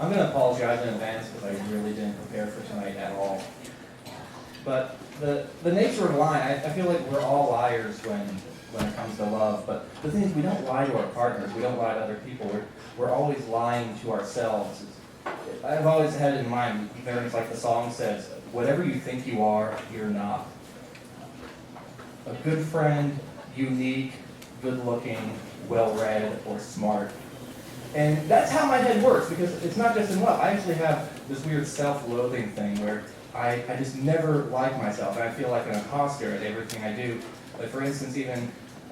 I'm going to apologize in advance because I really didn't prepare for tonight at all. But the nature of lying, I feel like we're all liars when it comes to love. But the thing is, we don't lie to our partners. We don't lie to other people. We're always lying to ourselves. I've always had it in mind, very much like the song says, whatever you think you are, you're not. A good friend, unique, good-looking, well-read, or smart. And that's how my head works, because it's not just in love. I actually have this weird self-loathing thing where I just never like myself. I feel like an imposter at everything I do. Like, for instance,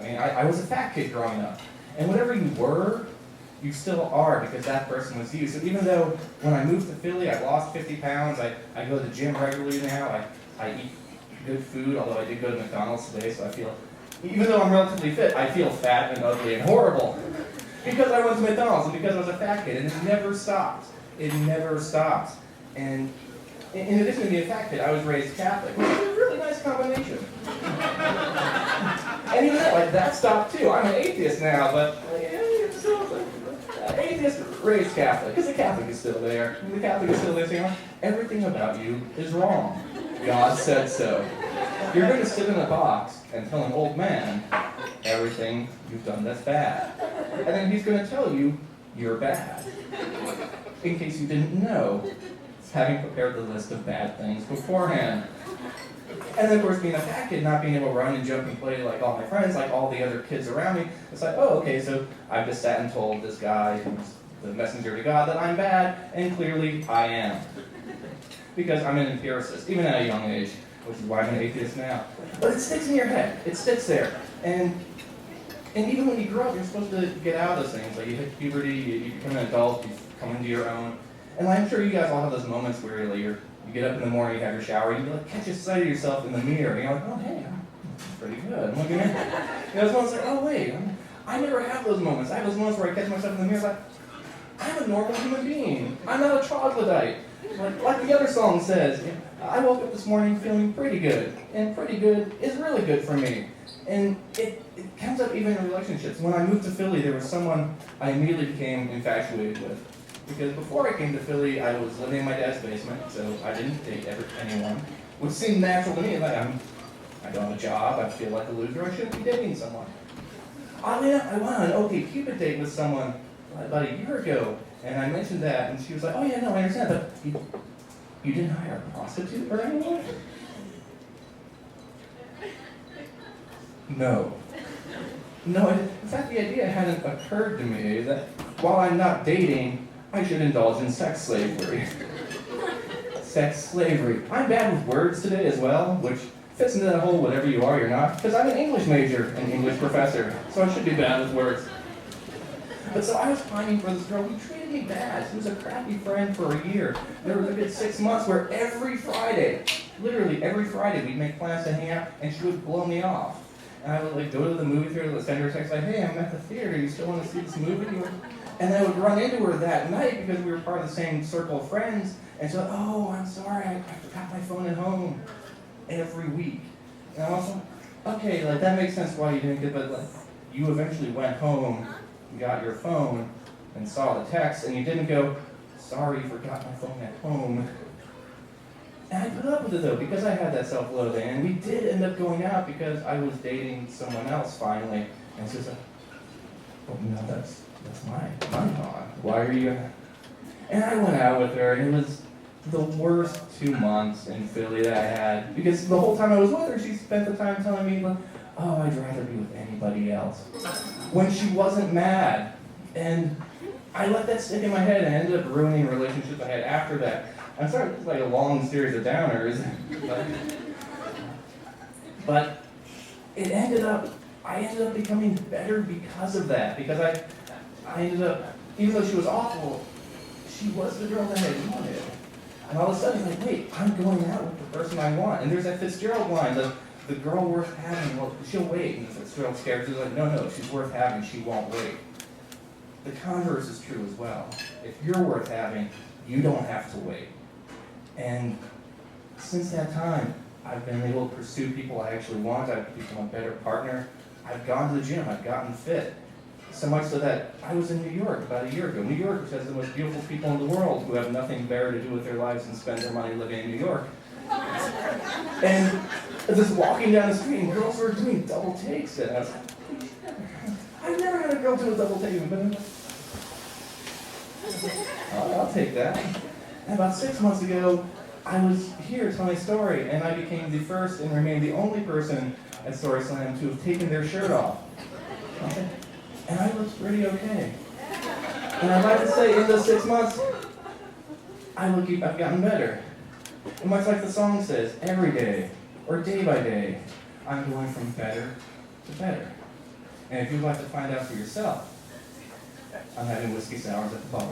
I was a fat kid growing up. And whatever you were, you still are, because that person was you. So even though when I moved to Philly, I lost 50 pounds, I go to the gym regularly now, I eat good food, although I did go to McDonald's today, so I feel, even though I'm relatively fit, I feel fat and ugly and horrible. Because I went to McDonald's and because I was a fat kid, and it never stopped. It never stopped. And in addition to being a fat kid, I was raised Catholic, which is a really nice combination. And even that stopped too. I'm an atheist now, but it's still atheist raised Catholic, because the Catholic is still there. And the Catholic is still there saying, everything about you is wrong. God said so. You're going to sit in a box and tell an old man everything you've done that's bad. And then he's going to tell you you're bad. In case you didn't know, having prepared the list of bad things beforehand. And then, of course, being a fat kid, not being able to run and jump and play like all my friends, like all the other kids around me, it's like, oh, okay, so I've just sat and told this guy who's the messenger to God that I'm bad, and clearly I am. Because I'm an empiricist, even at a young age, which is why I'm an atheist now. But it sticks in your head. It sticks there. And even when you grow up, you're supposed to get out of those things. Like, you hit puberty, you become an adult, you come into your own. And I'm sure you guys all have those moments where you get up in the morning, you have your shower, you catch a sight of yourself in the mirror, and you're like, oh, hey, I'm pretty good. I'm looking at those moments like, oh, wait, I never have those moments. I have those moments where I catch myself in the mirror like, I'm a normal human being. I'm not a troglodyte. Like the other song says, I woke up this morning feeling pretty good, and pretty good is really good for me. And it comes up even in relationships. When I moved to Philly, there was someone I immediately became infatuated with. Because before I came to Philly, I was living in my dad's basement, so I didn't date anyone, which seemed natural to me. Like, I don't have a job, I feel like a loser, I shouldn't be dating someone. I went on an OkCupid date with someone about a year ago, and I mentioned that, and she was like, oh yeah, no, I understand, but you didn't hire a prostitute or anyone? No. No, in fact, the idea hadn't occurred to me that while I'm not dating, I should indulge in sex slavery. Sex slavery. I'm bad with words today as well, which fits into that whole whatever you are, you're not, because I'm an English major and English professor, so I should be bad with words. But so I was pining for this girl who treated me bad. She was a crappy friend for a year. There was a good 6 months where every Friday, literally every Friday, we'd make plans to hang out, and she would blow me off. And I would go to the movie theater, send her a text like, hey, I'm at the theater, you still want to see this movie? And I would run into her that night because we were part of the same circle of friends. And she's like, oh, I'm sorry, I forgot my phone at home. Every week. And I was like, okay, that makes sense why you didn't get, but you eventually went home, got your phone, and saw the text, and you didn't go, sorry, forgot my phone at home. And I put up with it though, because I had that self-loathing, and we did end up going out because I was dating someone else finally. And she was like, oh no, that's my mom. Why are you? And I went out with her, and it was the worst 2 months in Philly that I had, because the whole time I was with her, she spent the time telling me, oh, I'd rather be with anybody else, when she wasn't mad. And I let that stick in my head and ended up ruining relationships I had after that. I'm sorry, it's like a long series of downers, but I ended up becoming better because of that, because I ended up, even though she was awful, she was the girl that I wanted. And all of a sudden, it's like, wait, I'm going out with the person I want. And there's that Fitzgerald line, the girl worth having, well, she'll wait. And Fitzgerald's character's like, no, she's worth having, she won't wait. The converse is true as well. If you're worth having, you don't have to wait. And since that time, I've been able to pursue people I actually want. I've become a better partner. I've gone to the gym. I've gotten fit. So much so that I was in New York about a year ago. New York, which has the most beautiful people in the world who have nothing better to do with their lives than spend their money living in New York. And just walking down the street, and girls were doing double takes. And I was like, I've never had a girl do a double take, but I'll take that. And about 6 months ago, I was here telling a story, and I became the first and remain the only person at StorySlam to have taken their shirt off. Okay? And I looked pretty okay. And I'd like to say, in those 6 months, I've gotten better. And much like the song says, every day, or day by day, I'm going from better to better. And if you'd like to find out for yourself, I'm having whiskey sours at the bar.